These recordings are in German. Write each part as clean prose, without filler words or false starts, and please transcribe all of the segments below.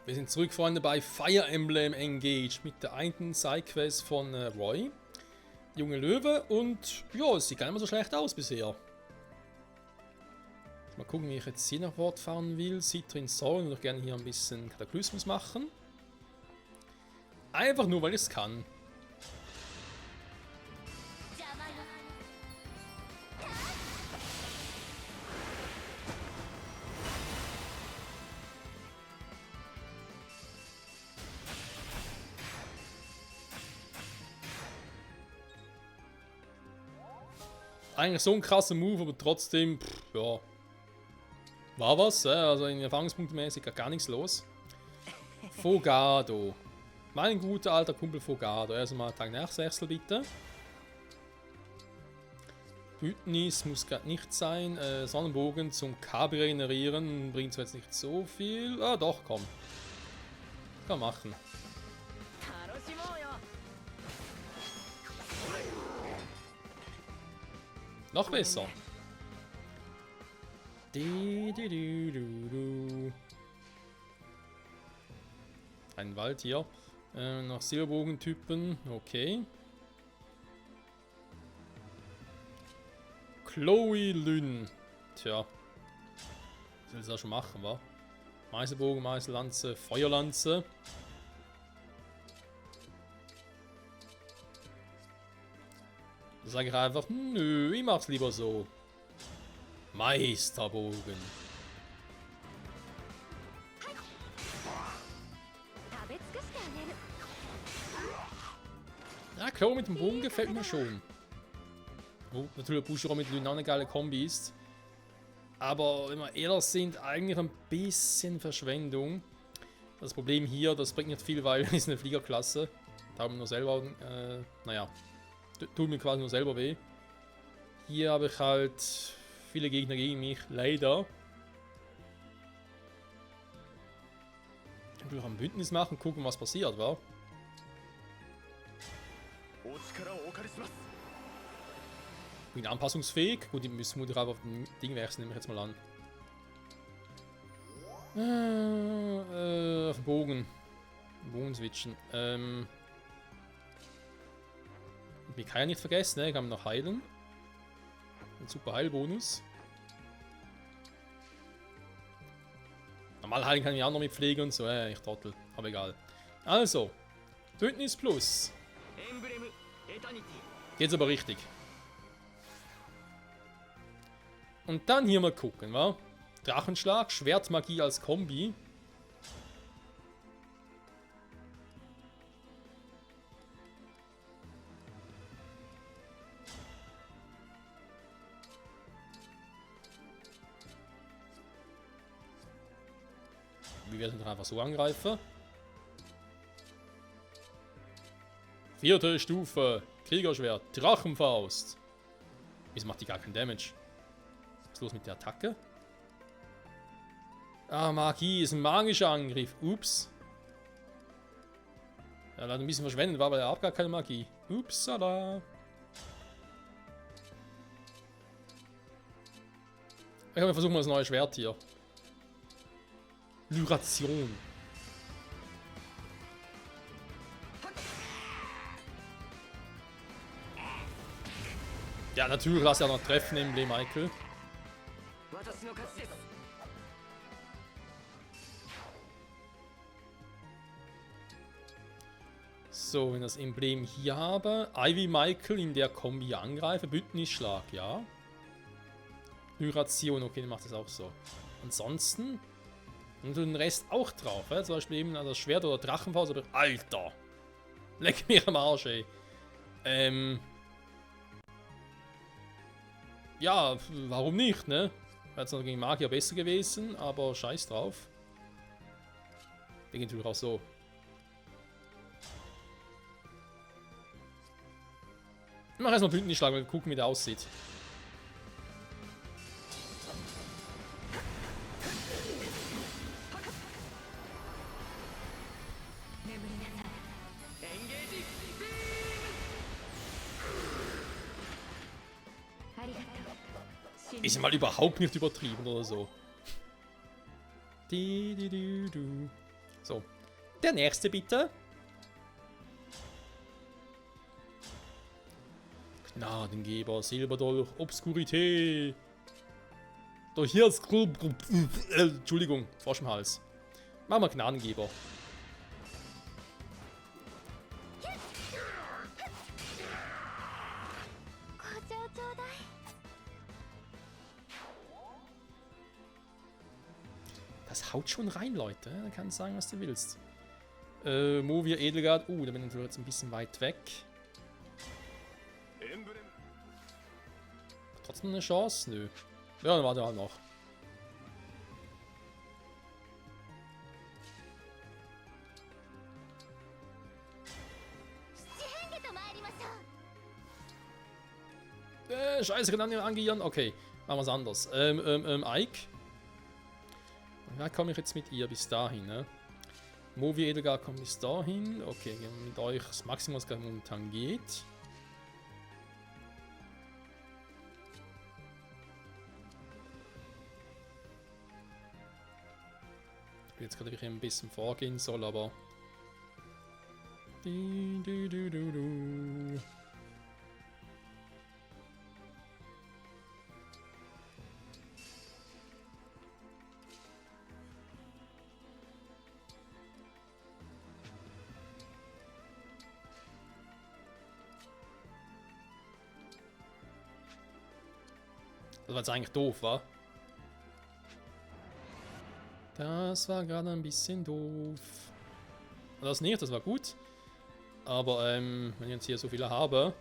Wir sind zurück, Freunde, bei Fire Emblem Engage mit der einen Sidequest von Roy, junge Löwe, und ja, es sieht gar nicht mehr so schlecht aus bisher. Mal gucken, wie ich jetzt hier noch fortfahren will. Citrin Soul und noch gerne hier ein bisschen Kataklysmus machen. Einfach nur, weil ich es kann. Eigentlich so ein krasser Move, aber trotzdem, ja, war was. Also in Erfahrungspunktmäßig gar nichts los. Fogado. Mein guter alter Kumpel Fogado. Erstmal Tag nach Sechsel bitte. Bündnis muss gerade nicht sein. Sonnenbogen zum KB regenerieren bringt zwar jetzt nicht so viel. Ah, doch, komm. Kann machen. Noch besser. Ein Wald hier. Noch Silberbogentypen. Okay. Chloe Lynn. Tja. Was will ich da schon machen, wa? Meißelbogen, Meißellanze, Feuerlanze. Da sage ich einfach, nö, ich mach's lieber so. Meisterbogen. Ja, klar, mit dem Bogen gefällt mir schon. Oh, natürlich Bushiro mit Lynn auch eine geile Kombi ist. Aber wenn wir ehrlich sind, eigentlich ein bisschen Verschwendung. Das Problem hier, das bringt nicht viel, weil es ist eine Fliegerklasse. Da haben wir nur selber, naja, tut mir quasi nur selber weh. Hier habe ich halt viele Gegner gegen mich, leider. Ich will auch ein Bündnis machen, gucken, was passiert, wa? Bin anpassungsfähig. Gut, ich muss einfach auf dem Ding wechseln, nehme ich jetzt mal an. Auf den Bogen. Bogen switchen. Ich kann ja nicht vergessen, ne? Ich kann mich noch heilen. Ein super Heilbonus. Normal heilen kann ich auch noch mit Pflege und so, ich trottel. Aber egal. Also, Bündnis Plus. Geht's aber richtig. Und dann hier mal gucken, wa? Drachenschlag, Schwertmagie als Kombi. Wir werden doch einfach so angreifen. 4. Stufe, Kriegerschwert, Drachenfaust. Wieso macht die gar keinen Damage? Was ist los mit der Attacke? Ah, Magie ist ein magischer Angriff. Ups. Ja, leider ein bisschen verschwendet war, weil er hat gar keine Magie. Upsala. Ich habe versucht mal das neue Schwert hier. Lyration. Ja, natürlich lass ja noch treffen, Emblem Michael. So, wenn das Emblem hier habe, Ivy Michael in der Kombi angreife, Bündnisschlag, ja. Lyration, okay, dann macht das auch so. Ansonsten, und den Rest auch drauf, zum Beispiel eben das Schwert oder Drachenfaust, aber Alter! Leck mir am Arsch, ey. Ja, warum nicht, ne? Wäre jetzt noch gegen Magier besser gewesen, aber scheiß drauf. Der geht natürlich auch so. Ich mache erstmal Bündnisschlag und gucken, wie der aussieht. Ist mal überhaupt nicht übertrieben oder so. So. Der nächste bitte. Gnadengeber, Silberdolch, Obskurität. Doch hier ist... Entschuldigung, Frosch im Hals. Machen wir Gnadengeber. Das haut schon rein, Leute. Da kannst du sagen, was du willst. Movia Edelgard. Da bin ich natürlich jetzt ein bisschen weit weg. Trotzdem eine Chance? Nö. Ja, dann warte halt noch. Scheiße, kann angieren. Okay, machen wir es anders. Ike. Ja, komme ich jetzt mit ihr bis dahin, ne? Movie Edelgard kommt bis dahin. Okay, gehen wir mit euch das Maximum, was gerade momentan geht. Ich bin jetzt gerade wirklich ein bisschen vorgehen soll, aber... Das war jetzt eigentlich doof, wa? Das war gerade ein bisschen doof. Das nicht, das war gut. Aber wenn ich jetzt hier so viele habe...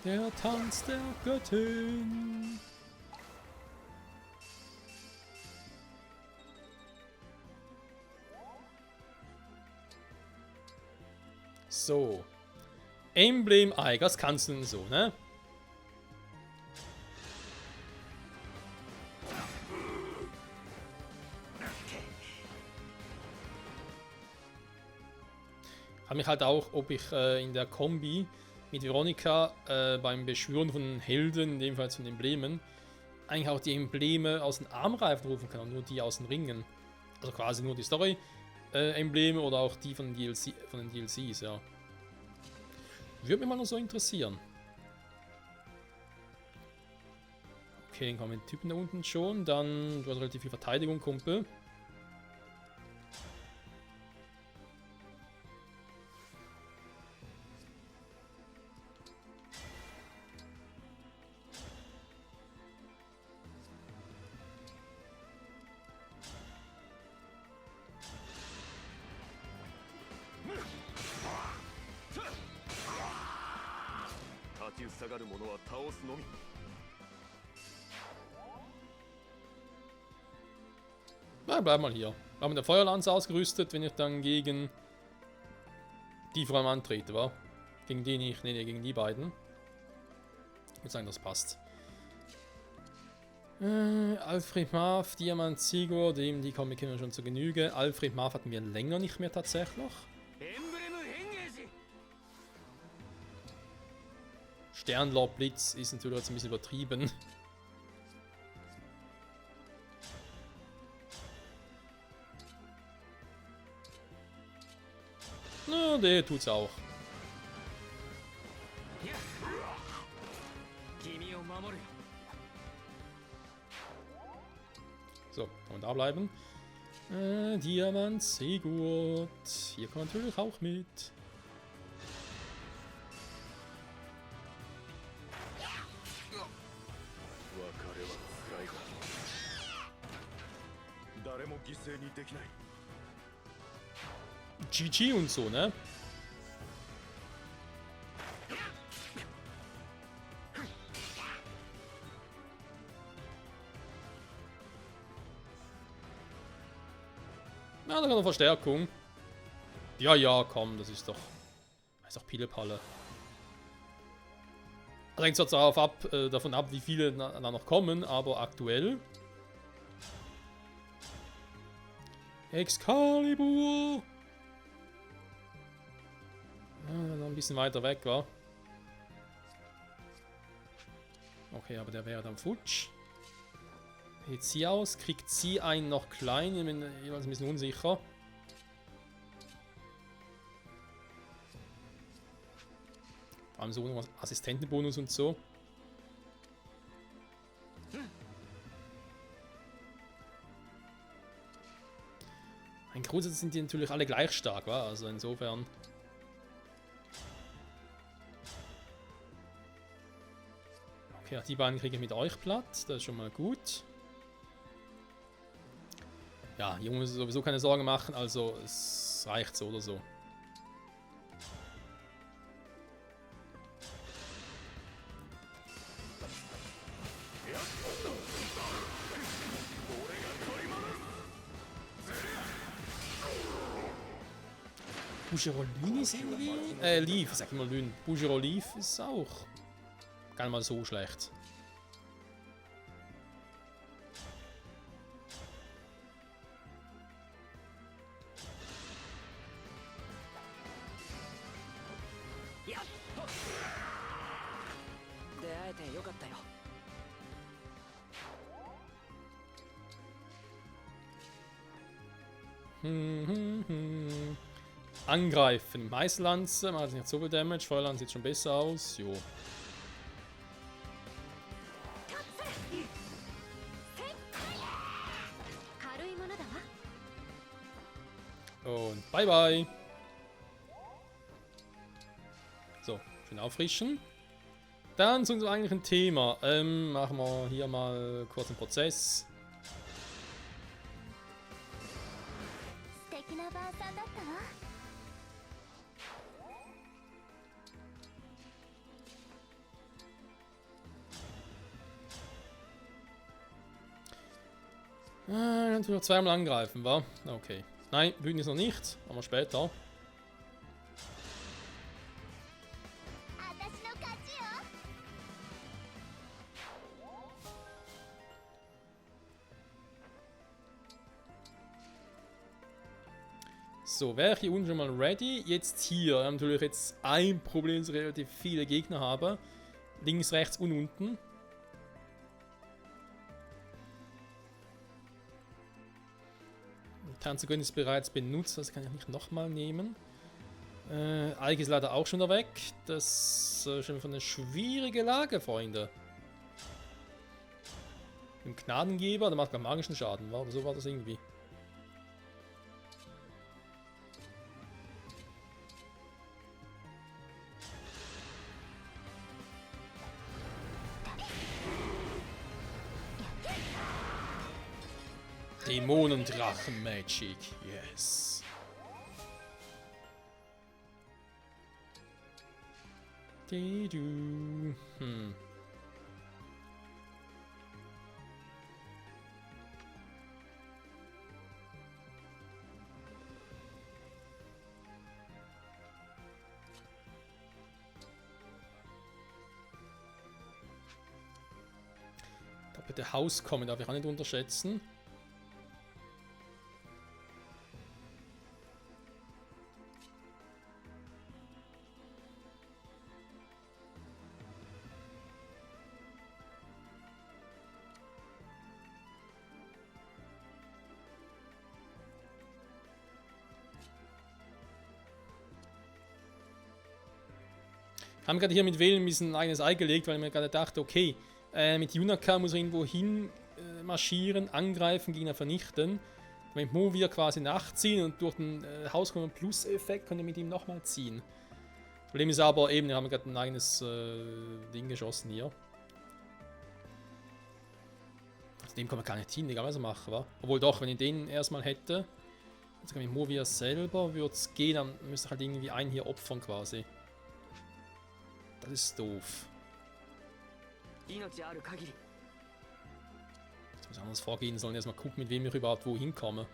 Der Tanz der Göttin. So. Emblem Eye, das kannst du denn so, ne? Ich frage mich halt auch, ob ich in der Kombi mit Veronica beim Beschwören von Helden, in dem Fall von Emblemen, eigentlich auch die Embleme aus den Armreifen rufen kann und nur die aus den Ringen. Also quasi nur die Story-Embleme oder auch die von den DLCs, ja. Würde mich mal noch so interessieren. Okay, dann kommen wir den Typen da unten schon. Dann, du hast relativ viel Verteidigung, Kumpel. Na, bleib mal hier. Wir haben der Feuerlanze ausgerüstet, wenn ich dann gegen die vor allem antrete, wa? Gegen die nicht, nee, gegen die beiden. Ich würde sagen, das passt. Alfred Marv, Diamant Sigurd, dem die Comic kennen wir schon zur Genüge. Alfred Marv hatten wir länger nicht mehr tatsächlich. Sternlord Blitz ist natürlich jetzt ein bisschen übertrieben. Na, der tut's auch. So, kann man da bleiben. Diamant Sigurd. Hier kommt natürlich auch mit. GG und so, ne? Na, da kommt eine Verstärkung. Ja, ja, komm, das ist doch Pillepalle. Hängt zwar davon ab, wie viele da noch kommen, aber aktuell Excalibur! Noch ein bisschen weiter weg, war. Okay, aber der wäre dann futsch. Jetzt sie aus, kriegt sie einen noch klein, ich bin jeweils ein bisschen unsicher. Vor allem so noch Assistentenbonus und so. Ein Grundsatz sind die natürlich alle gleich stark, wa? Also insofern. Okay, die beiden kriege ich mit euch platt, das ist schon mal gut. Ja, hier muss ich sowieso keine Sorgen machen, also es reicht so oder so. Bougerolin ist irgendwie... Leaf, sag ich mal Lün. Bougerolin ist auch gar nicht mal so schlecht. Angreifen. Meißlanze macht nicht so viel Damage. Feuerlanze sieht schon besser aus. Jo. Und bye bye. So, schön auffrischen. Dann zu unserem eigentlichen Thema. Machen wir hier mal kurz einen Prozess. Natürlich zweimal angreifen, wa? Okay. Nein, Bühne ist noch nicht. Machen wir später. So, wäre ich hier unten schon mal ready? Jetzt hier. Wir haben natürlich jetzt ein Problem, dass ich relativ viele Gegner habe. Links, rechts und unten. Tanzgönn ist bereits benutzt, das kann ich nicht nochmal nehmen. Alge ist leider auch schon da weg. Das ist schon eine schwierige Lage, Freunde. Im Gnadengeber, der macht beim magischen Schaden, war? Oder so war das irgendwie. Dämonendrachen-Magic, yes. Doppelte Haus kommen, darf ich auch nicht unterschätzen. Haben gerade hier mit Wählen ein bisschen ein eigenes Ei gelegt, weil ich mir gerade dachte, okay, mit Junaka muss er irgendwo hin marschieren, angreifen, Gegner vernichten. Mit Movia quasi nachziehen und durch den Hauskommen Plus-Effekt können wir mit ihm nochmal ziehen. Problem ist aber eben, wir haben gerade ein eigenes Ding geschossen hier. Aus dem kann man gar nicht hin, egal was er machen, wa? Obwohl doch, wenn ich den erstmal hätte, jetzt kann ich mit Movia selber, würde es gehen, dann müsste ich halt irgendwie einen hier opfern quasi. Das ist doof. Jetzt muss ich anders vorgehen sollen. Erstmal gucken, mit wem ich überhaupt wohin komme.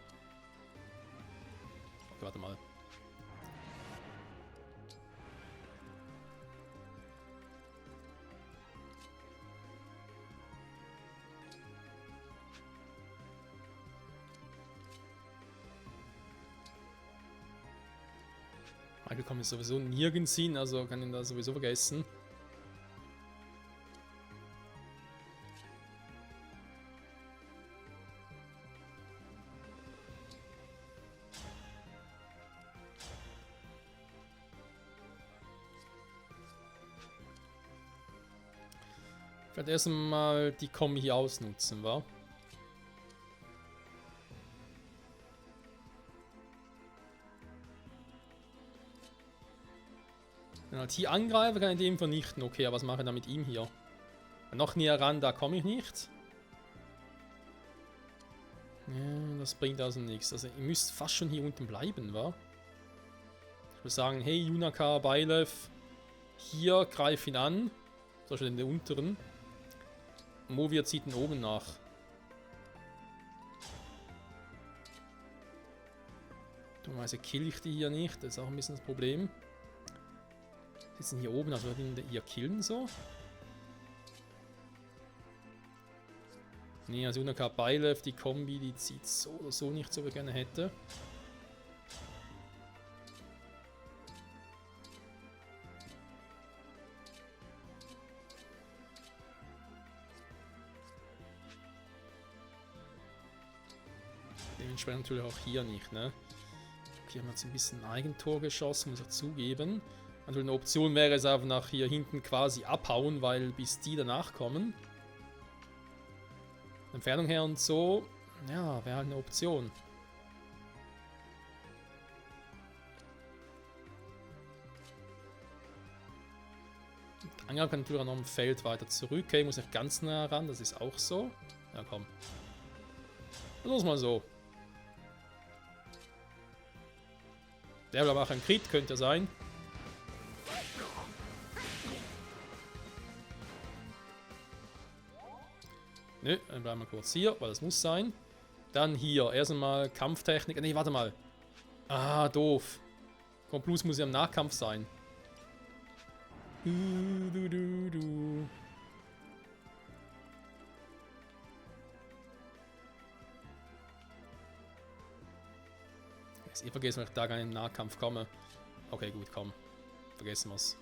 Okay, warte mal. Michael kommt jetzt sowieso nirgends hin, also kann ihn da sowieso vergessen. Ich werde erstmal die Kombi hier ausnutzen, wa? Wenn ich halt hier angreife, kann ich den vernichten. Okay, aber was mache ich da mit ihm hier? Noch näher ran, da komme ich nicht. Ja, das bringt also nichts. Also ihr müsst fast schon hier unten bleiben, wa? Ich würde sagen, hey Junaka, Beilev, hier greif ihn an. Zum Beispiel in der unteren. Movia zieht ihn oben nach. Dummerweise kill ich die hier nicht, das ist auch ein bisschen das Problem. Die sitzen hier oben, also werden die hier killen so. Nee, also Unaka Beilev, die Kombi, die zieht so oder so nicht, so wie ich gerne hätte. Dementsprechend natürlich auch hier nicht, ne? Okay, haben wir jetzt ein bisschen Eigentor geschossen, muss ich zugeben. Natürlich eine Option wäre es einfach nach hier hinten quasi abhauen, weil bis die danach kommen. Entfernung her und so, ja, wäre halt eine Option. Der Angriff kann natürlich auch noch im Feld weiter zurück. Okay, muss nicht ganz nah ran, das ist auch so. Ja, komm. Los mal so. Der will aber auch ein Crit, könnte ja sein. Nö, dann bleiben wir kurz hier, weil das muss sein. Dann hier, erst einmal Kampftechnik. Ne, warte mal. Ah, doof. Komm, Plus muss ja im Nahkampf sein. Ich vergesse, wenn ich da gar nicht im Nahkampf komme. Okay, gut, komm. Vergessen wir's.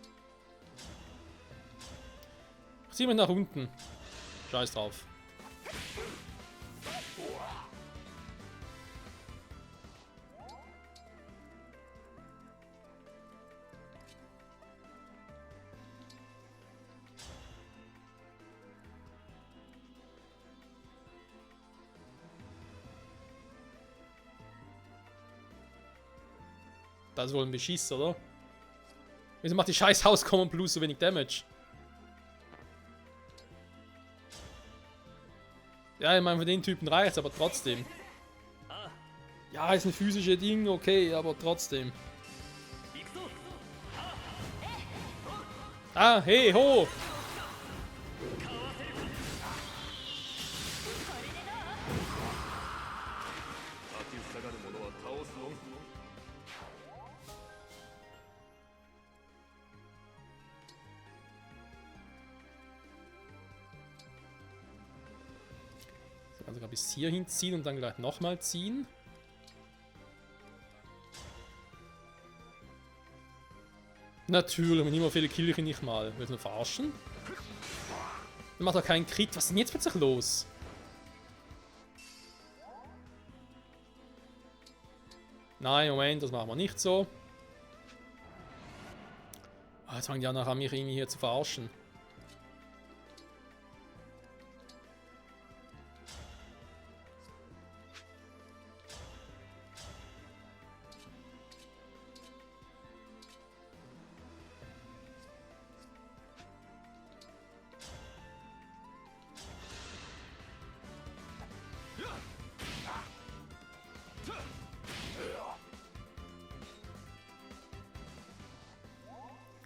Ich ziehe mich nach unten. Scheiß drauf. Das ist wohl ein Beschiss, oder? Wieso macht die scheiß Haus Common Plus so wenig Damage? Ja, ich meine, für den Typen reicht's, aber trotzdem. Ja, ist ein physisches Ding, okay, aber trotzdem. Ah, hey, ho! So, kann sogar bis hierhin ziehen und dann gleich nochmal ziehen. Natürlich, mit immer viele kill ich ihn nicht mal. Willst du nur verarschen? Dann macht er keinen Crit. Was ist denn jetzt plötzlich los? Nein, Moment, das machen wir nicht so. Oh, jetzt fangen die an, nachher mich irgendwie hier zu verarschen.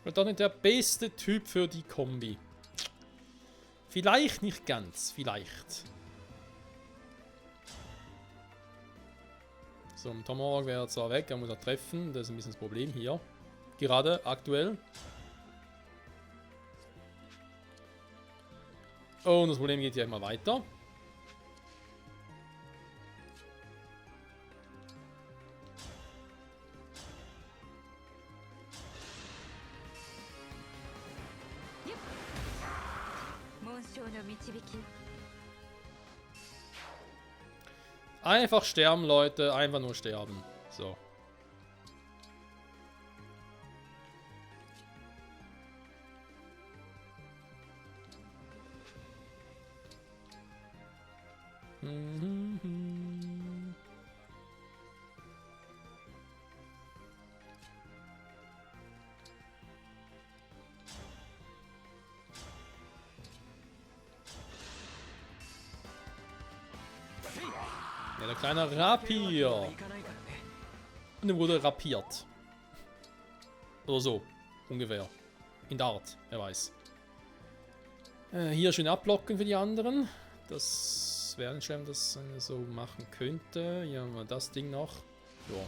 Und doch nicht der beste Typ für die Kombi. Vielleicht nicht ganz, vielleicht. So, ein Tomahawk wäre zwar weg, er muss er treffen, das ist ein bisschen das Problem hier. Gerade, aktuell. Und das Problem geht hier immer weiter. Einfach sterben, Leute. Einfach nur sterben. So. Ja, der kleine Rapier. Und er wurde rapiert. Oder so. Ungefähr. In der Art. Wer weiß. Hier schön abblocken für die anderen. Das wäre ein Schirm, das so machen könnte. Hier haben wir das Ding noch. Ja.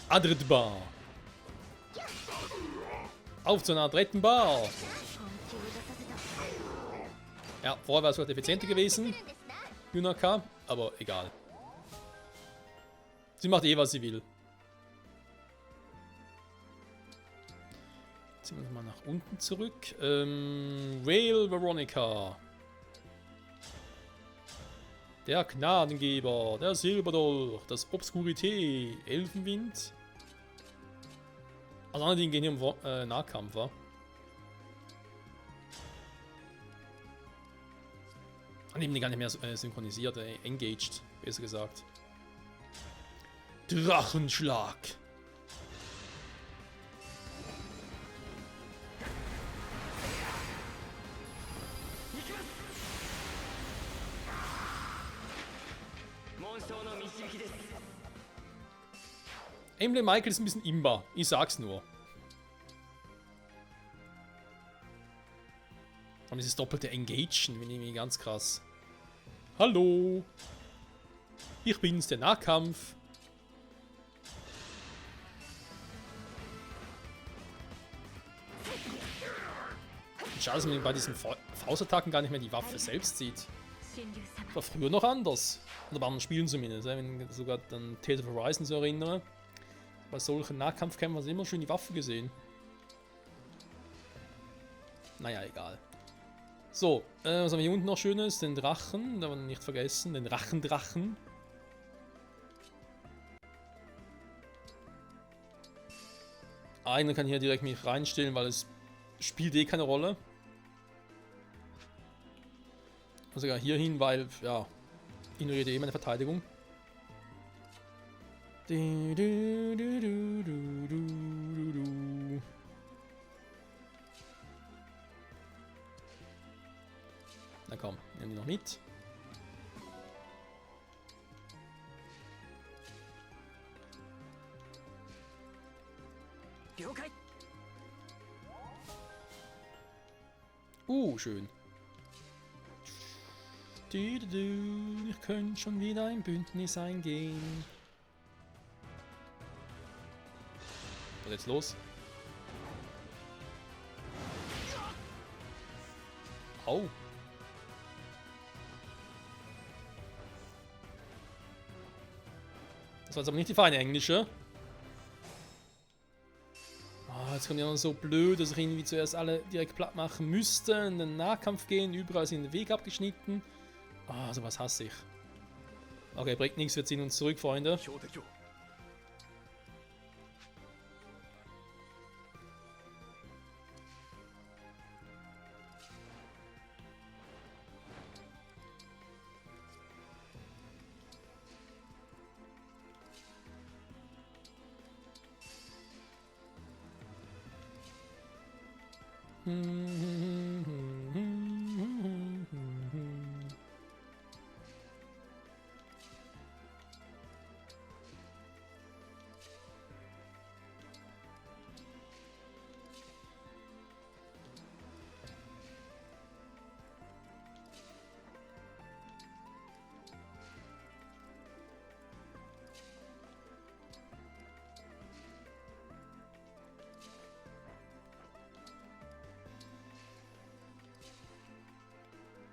Adretbar. Auf zu einer dritten Bar. Ja, vorher war es halt effizienter gewesen. Yunaka, aber egal. Sie macht eh, was sie will. Ziehen wir uns mal nach unten zurück. Vale Veronica. Der Gnadengeber, der Silberdolch, das Obskurité, Elfenwind. Also andere Dinge gehen hier um Nahkampf, wa? Nehmen die gar nicht mehr synchronisiert, engaged, besser gesagt. Drachenschlag. Emblem Michael ist ein bisschen imbar, ich sag's nur. Und dieses doppelte Engagen finde ich irgendwie ganz krass. Hallo! Ich bin's, der Nahkampf. Schade, dass man bei diesen Faustattacken gar nicht mehr die Waffe selbst sieht. Das war früher noch anders. Oder bei anderen Spielen zumindest, wenn ich sogar an Tales of Horizon so erinnere. Bei solchen Nahkampfkämpfen haben wir immer schön die Waffe gesehen. Naja, egal. So, was haben wir hier unten noch Schönes? Den Drachen, da wir nicht vergessen, den Rachendrachen. Einer kann hier direkt mich reinstellen, weil es spielt eh keine Rolle. Also sogar hier hin, weil, ja, ignoriert eh meine Verteidigung. Na komm, nehmen die noch mit. Schön. Ich könnte schon wieder ein Bündnis eingehen. Was ist jetzt los? Au. Das war jetzt aber nicht die feine englische. Jetzt kommt ja noch so blöd, dass ich irgendwie zuerst alle direkt platt machen müsste, in den Nahkampf gehen, überall sind den Weg abgeschnitten. Sowas hasse ich. Okay, bringt nichts, wir ziehen uns zurück, Freunde.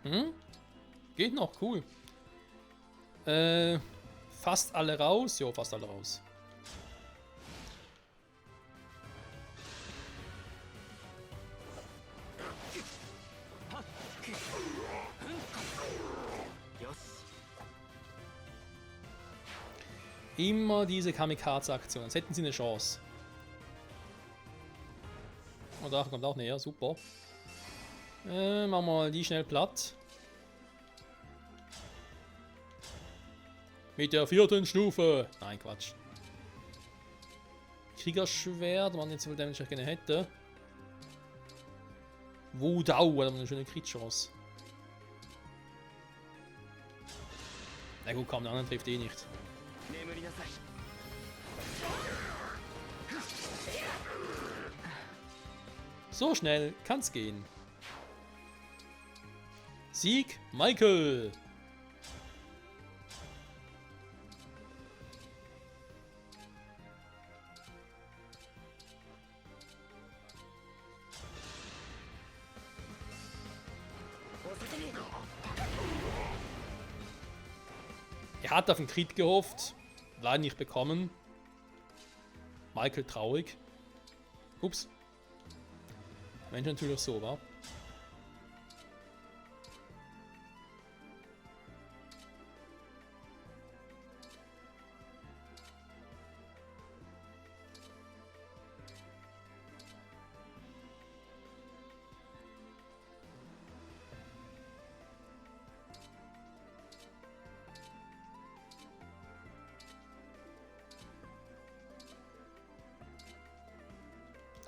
Hm? Geht noch, cool. Fast alle raus? Jo, fast alle raus. Immer diese Kamikaze-Aktion, als hätten sie eine Chance. Und da kommt auch näher, super. Machen wir mal die schnell platt. Mit der 4. Stufe. Nein, Quatsch. Kriegerschwert, wenn nicht so viel Damage ich gerne hätte. Wudau, hat aber eine schöne Crit-Chance. Na gut, komm, der andere trifft eh nicht. So schnell kann's gehen. Sieg, Michael! Er hat auf den Crit gehofft, leider nicht bekommen. Michael traurig. Ups. Mensch, natürlich so, wa?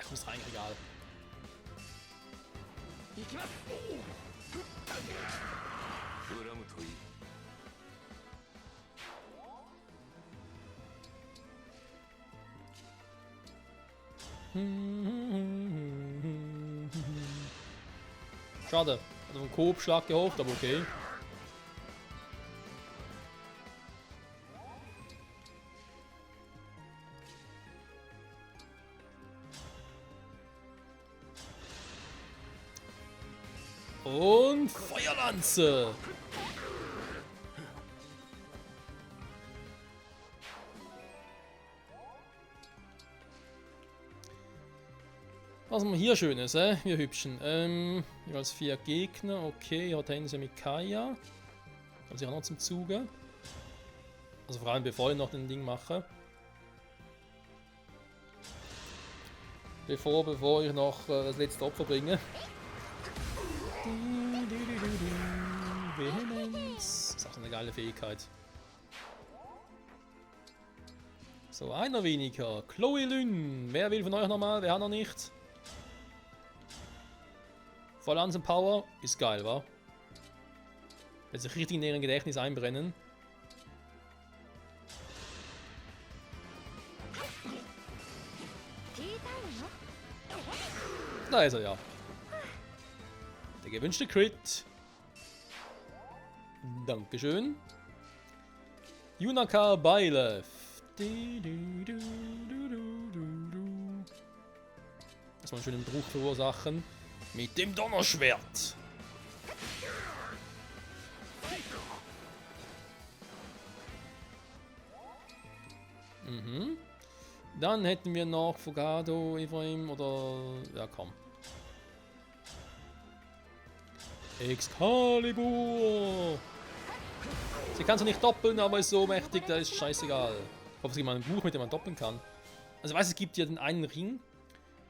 Ach, ist eigentlich egal. Schade. Hat auf einen Coop-Schlag gehofft, aber okay. Und Feuerlanze! Was haben wir hier Schönes, wir Hübschen? Jeweils 4 Gegner, okay, Hortensia mit Kaya. Kommt sich auch noch zum Zuge. Also vor allem bevor ich noch den Ding mache. Bevor ich noch das letzte Opfer bringe. Vehemenz. Ist auch so eine geile Fähigkeit. So, einer weniger. Chloe Lynn. Wer will von euch nochmal? Wer hat noch nicht? Voll Power. Ist geil, wa? Wird sich richtig in ihren Gedächtnis einbrennen. Da ist er ja. Der gewünschte Crit. Dankeschön. Yunaka Bailev. Erstmal einen schönen Bruch verursachen. Mit dem Donnerschwert. Mhm. Dann hätten wir noch Fogado, Ephraim oder... Ja, komm. Excalibur! Sie kann zwar nicht doppeln, aber ist so mächtig, da ist scheißegal. Ich hoffe, es gibt mal ein Buch, mit dem man doppeln kann. Also ich weiß, es gibt ja den einen Ring.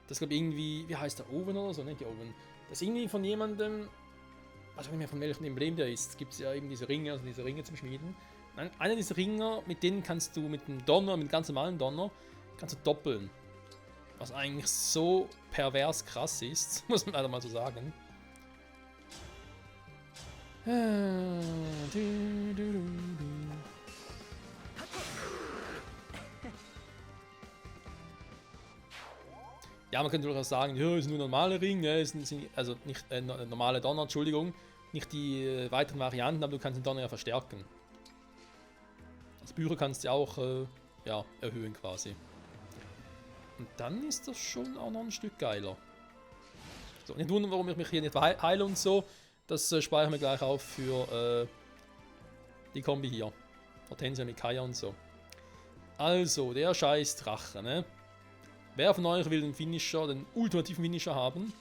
Das glaube ich irgendwie, wie heißt der, Owen oder so? Nicht Owen. Das ist irgendwie von jemandem, weiß auch nicht mehr von welchem Emblem der ist. Es gibt ja eben diese Ringe, also diese Ringe zum Schmieden. Einer dieser Ringer, mit denen kannst du mit dem Donner, mit dem ganz normalen Donner, kannst du doppeln. Was eigentlich so pervers krass ist, muss man leider mal so sagen. Ja, man könnte durchaus sagen, ja, ist nur ein normaler Ring, ja, also nicht normale Donner, Entschuldigung, nicht die weiteren Varianten, aber du kannst den Donner ja verstärken. Das Bücher kannst du auch ja, erhöhen quasi. Und dann ist das schon auch noch ein Stück geiler. So, nicht wundern, warum ich mich hier nicht heile und so. Das speichern wir gleich auf für die Kombi hier. Hortensia mit Kaya und so. Also, der scheiß Drache, ne? Wer von euch will den Finisher, den ultimativen Finisher haben?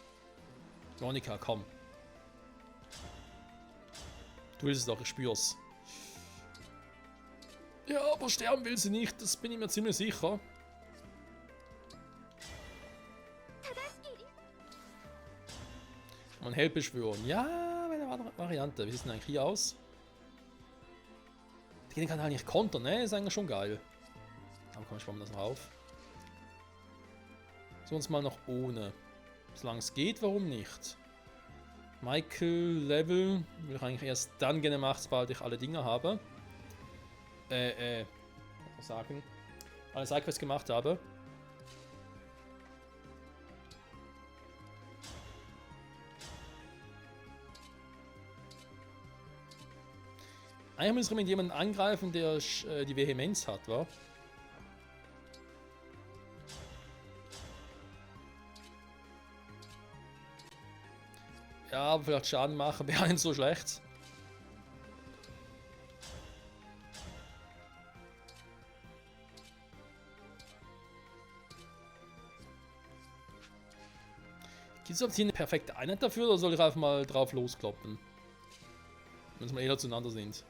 Monika, komm. Du willst es doch, ich spür's. Ja, aber sterben will sie nicht, das bin ich mir ziemlich sicher. Man Held beschwören. Ja, eine Variante. Wie sieht es denn eigentlich hier aus? Den kann halt nicht kontern, ne? Ist eigentlich schon geil. Aber komm, sparen wir das noch auf. Sonst mal noch ohne. Solange es geht, warum nicht? Michael Level will ich eigentlich erst dann gerne machen, sobald ich alle Dinge habe. Was sagen? Alle Sidequests gemacht habe. Eigentlich müssen wir mit jemandem angreifen, der die Vehemenz hat, wa? Ja, aber vielleicht Schaden machen wäre nicht so schlecht. Gibt es hier eine perfekte Einheit dafür oder soll ich einfach mal drauf loskloppen? Wenn wir eher zueinander sind.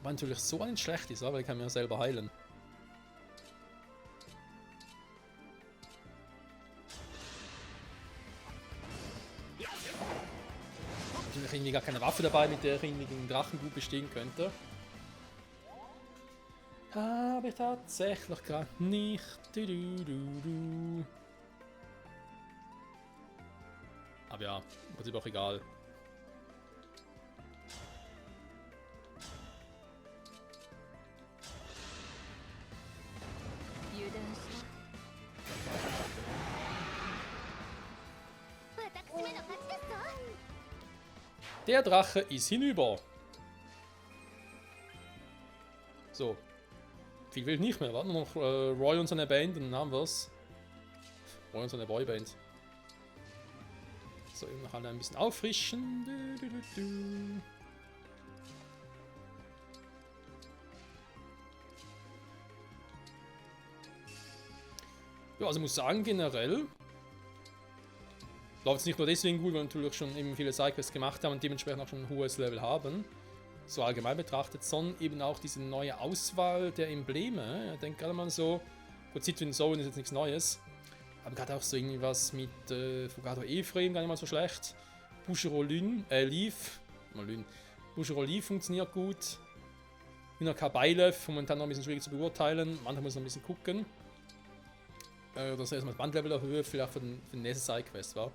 Aber natürlich so nicht schlecht ist, weil ich kann mir selber heilen. Natürlich irgendwie gar keine Waffe dabei, mit der ich irgendwie den Drachen gut bestehen könnte. Habe ich tatsächlich gerade nicht. Aber ja, im Prinzip auch egal. Der Drache ist hinüber. So. Viel will ich nicht mehr. Warten wir noch Roy und seine Band und dann haben wir es. Roy und seine Boyband. So, eben noch alle ein bisschen auffrischen. Ja, also ich muss sagen, generell läuft es nicht nur deswegen gut, weil wir natürlich schon eben viele Sidequests gemacht haben und dementsprechend auch schon ein hohes Level haben, so allgemein betrachtet, sondern eben auch diese neue Auswahl der Embleme. Ich denke gerade mal so, gut, Citrine Zone ist jetzt nichts Neues, aber gerade auch so irgendwie was mit Fugado Ephraim, gar nicht mal so schlecht. Bushiro Leaf, Bushiro Leaf funktioniert gut. Hinaka Beilev, momentan noch ein bisschen schwierig zu beurteilen, manchmal muss man ein bisschen gucken. Dass erstmal das Bandlevel erhöht, vielleicht für den nächsten Sidequest, war.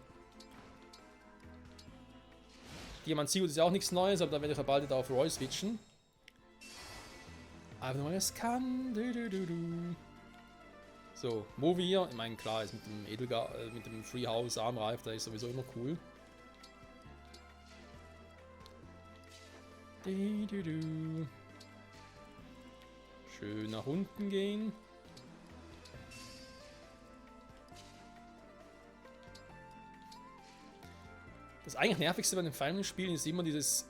Diamant Sigut ist ja auch nichts Neues, aber da werde ich ja bald auf Roy switchen. Aber wenn man es kann. So, Movia, ich meine, klar, ist mit dem mit dem Freehouse Armreif, der ist sowieso immer cool. Schön nach unten gehen. Das eigentlich nervigste bei den Final Spielen ist immer dieses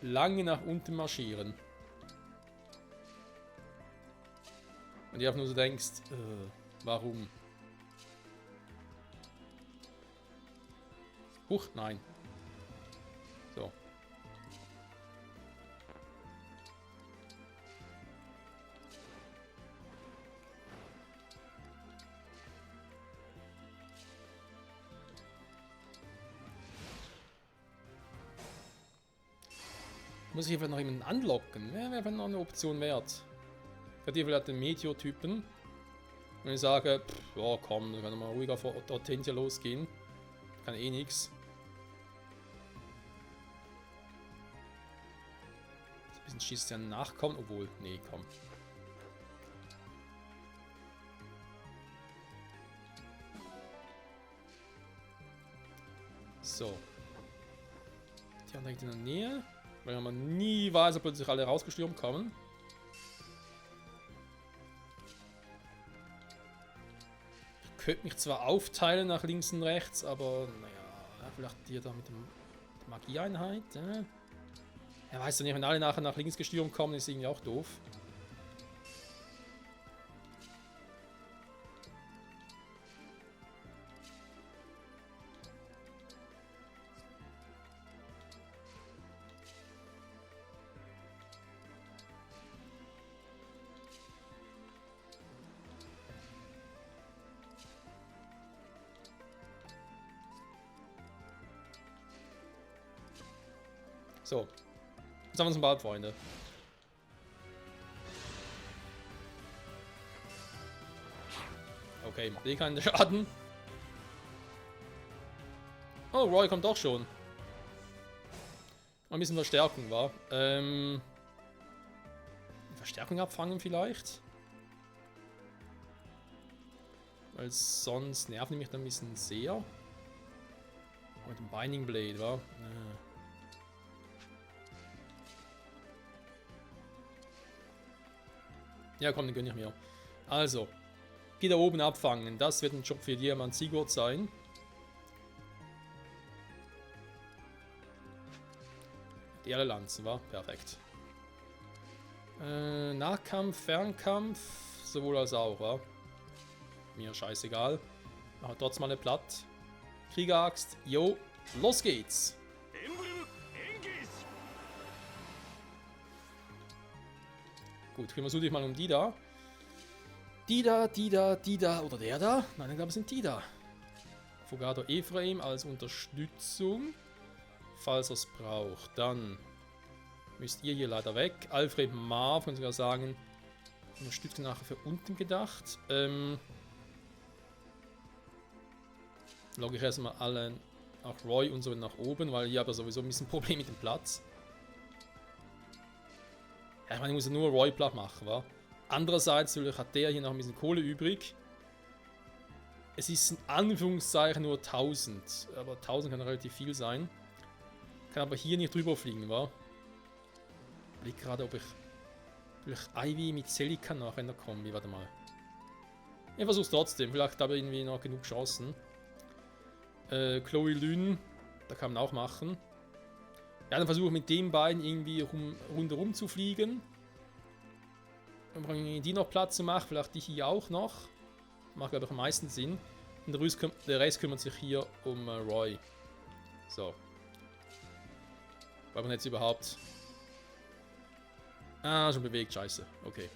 lange nach unten marschieren. Und du einfach nur so denkst, warum? Huch, nein. So. Muss ich einfach noch jemanden anlocken? Wäre noch eine Option wert. Ich hätte hier vielleicht den Meteor-Typen. Wenn ich sage, pff, ja komm, dann kann ich mal ruhig auf Hortensia losgehen. Kann eh nix. Ein bisschen schießt ja nachkommen, obwohl, nee, komm. So. Die anderen direkt in der Nähe. Weil man nie weiß, ob plötzlich alle rausgestürmt kommen. könnte mich zwar aufteilen nach links und rechts, aber naja, vielleicht hier da mit der Magieeinheit. Er weiß ja nicht, wenn alle nachher nach links gestürmt kommen, ist irgendwie auch doof. So, jetzt haben wir uns bald, Freunde. Okay, macht eh keinen Schaden. Oh, Roy kommt doch schon. Ein bisschen Verstärkung, war. Verstärkung abfangen vielleicht? Weil sonst nervt mich dann ein bisschen sehr. Mit dem Binding Blade, wa? Ja, komm, den gönn ich mir. Also, die da oben abfangen. Das wird ein Job für Diamant Sigurd sein. Die alle Lanzen, war perfekt. Nahkampf, Fernkampf, sowohl als auch, wa? Mir scheißegal. Aber trotzdem mal eine Platt. Kriegeraxt, jo, los geht's. Gut, kümmern wir uns mal um die da. Die da, oder der da? Nein, ich glaube, es sind die da. Fogado Ephraim als Unterstützung. Falls er es braucht. Dann müsst ihr hier leider weg. Alfred Marv, kann sogar sagen, Unterstützung nachher für unten gedacht. Logge ich erstmal alle, auch Roy und so nach oben, weil hier habe ich sowieso ein bisschen Problem mit dem Platz. Ja, ich meine, ich muss ja nur Roy platt machen, wa? Andererseits hat der hier noch ein bisschen Kohle übrig. Es ist in Anführungszeichen nur 1000, aber 1000 kann relativ viel sein. Kann aber hier nicht drüber fliegen, wa? Ich überlege gerade, ob ich vielleicht Ivy mit Celica nachher in der Kombi, warte mal. Ich versuch's trotzdem, vielleicht habe ich irgendwie noch genug Chancen. Chloe Lynn, da kann man auch machen. Ja, dann versuche ich mit den beiden irgendwie rundherum zu fliegen. Um die noch Platz zu machen, vielleicht die hier auch noch. Macht, glaube ich, am meisten Sinn. Und der Rest kümmert sich hier um Roy. So. Weil man jetzt überhaupt... Ah, schon bewegt, scheiße. Okay.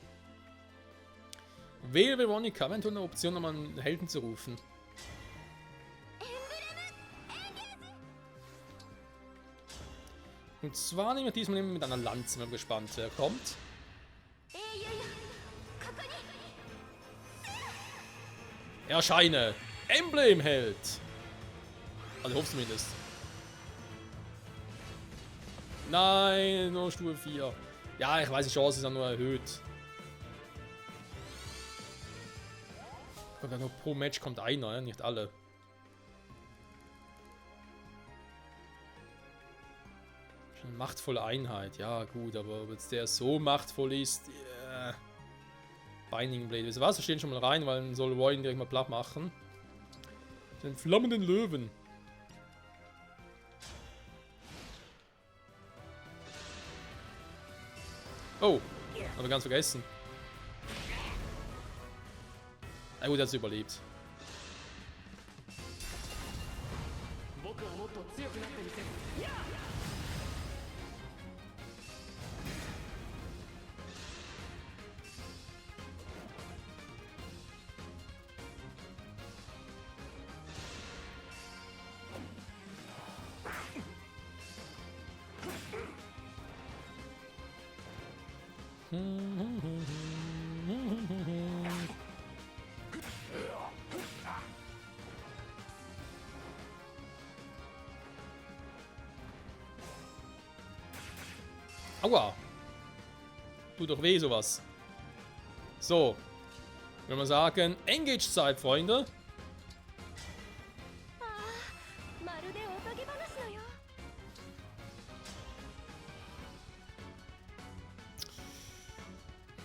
Wähle Veronica, eventuell eine Option, um einen Helden zu rufen. Und zwar nehmen wir diesmal mit einer Lanze, wenn man gespannt wer kommt. Erscheine! Emblemheld! Also ich hoffe zumindest. Nein, nur Stufe 4. Ja, ich weiß, die Chance ist ja nur erhöht. Nur pro Match kommt einer, ja? Nicht alle. Eine machtvolle Einheit, ja gut, aber ob jetzt der so machtvoll ist, yeah. Binding Blade, weißt du was, wir stehen schon mal rein, weil dann soll Roy ihn direkt mal platt machen. Den flammenden Löwen. Oh, haben wir ganz vergessen. Na gut, er hat es überlebt. Aua! Tut doch weh, sowas. So. Wenn wir sagen, Engage-Zeit, Freunde.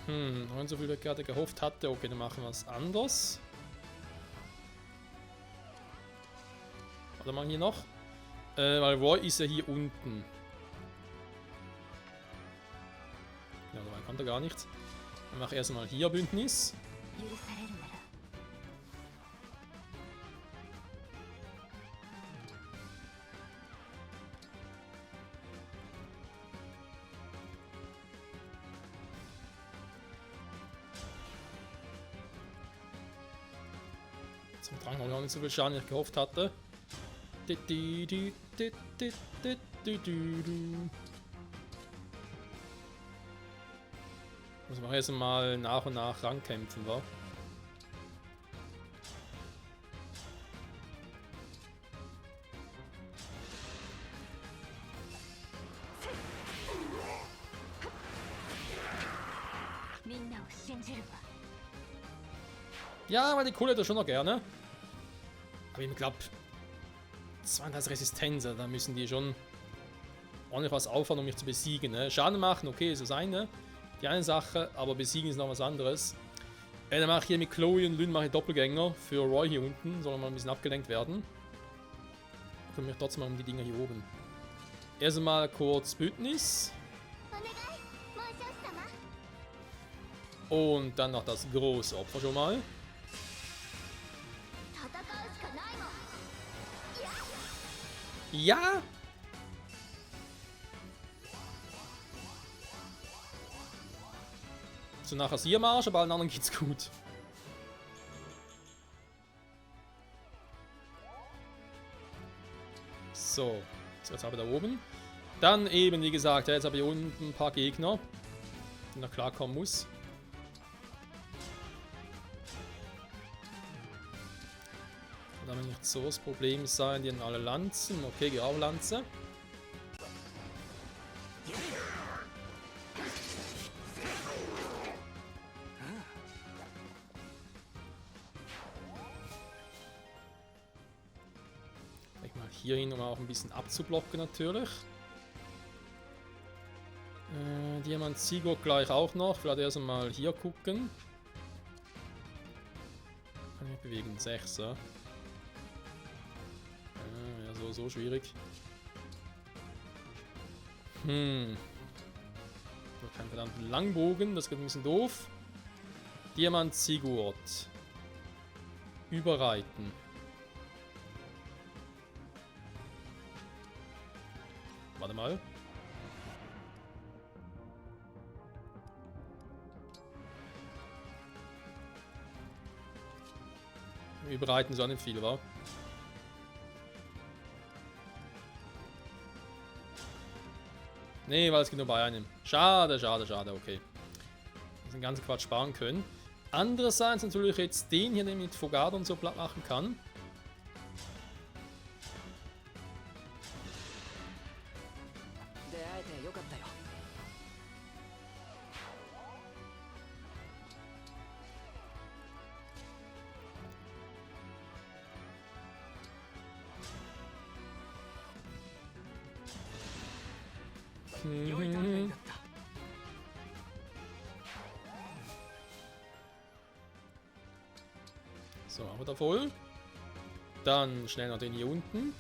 Und so viel ich gerade gehofft hatte. Okay, dann machen wir es anders. Warte mal hier noch. Weil Roy ist ja hier unten. Ja, dabei kann er gar nichts. Dann mache ich erstmal hier Bündnis. Zum Drang habe ich auch nicht so viel Schaden, wie ich gehofft hatte. Muss man erst mal nach und nach rankämpfen, wa? Ja, aber die Kohle hätte ich schon noch gerne. Aber ich glaube, 32 Resistenz, da müssen die schon ordentlich was auffahren, um mich zu besiegen. Ne? Schaden machen, okay, ist das eine. Die eine Sache, aber besiegen ist noch was anderes. Dann mache ich hier mit Chloe und Lynn mache ich Doppelgänger für Roy hier unten. Soll mal ein bisschen abgelenkt werden. Ich kümmere mich trotzdem mal um die Dinger hier oben. Erstmal kurz Bündnis. Und dann noch das große Opfer schon mal. Ja! So nachher sie am Arsch, aber allen anderen geht's gut. So, jetzt habe ich da oben. Dann eben, wie gesagt, jetzt habe ich hier unten ein paar Gegner, die noch klarkommen muss. Da wird nicht so das Problem sein, die haben alle Lanzen. Okay, geh auch Lanze. Vielleicht mal hier hin, um auch ein bisschen abzublocken natürlich. Diamant Sigurd gleich auch noch. Vielleicht erst mal hier gucken. Kann ich bewegen? 6, ja. So schwierig. Kein verdammten Langbogen, das geht ein bisschen doof. Diamant Sigurd. Überreiten. Warte mal. Überreiten ist auch nicht viel, wa? Nee, weil es geht nur bei einem. Schade, schade, schade, okay. Wir den ganzen Quatsch sparen können. Andererseits natürlich jetzt den hier, den ich mit Fogado und so platt machen kann. So, haben wir da voll. Dann schnell noch den hier unten.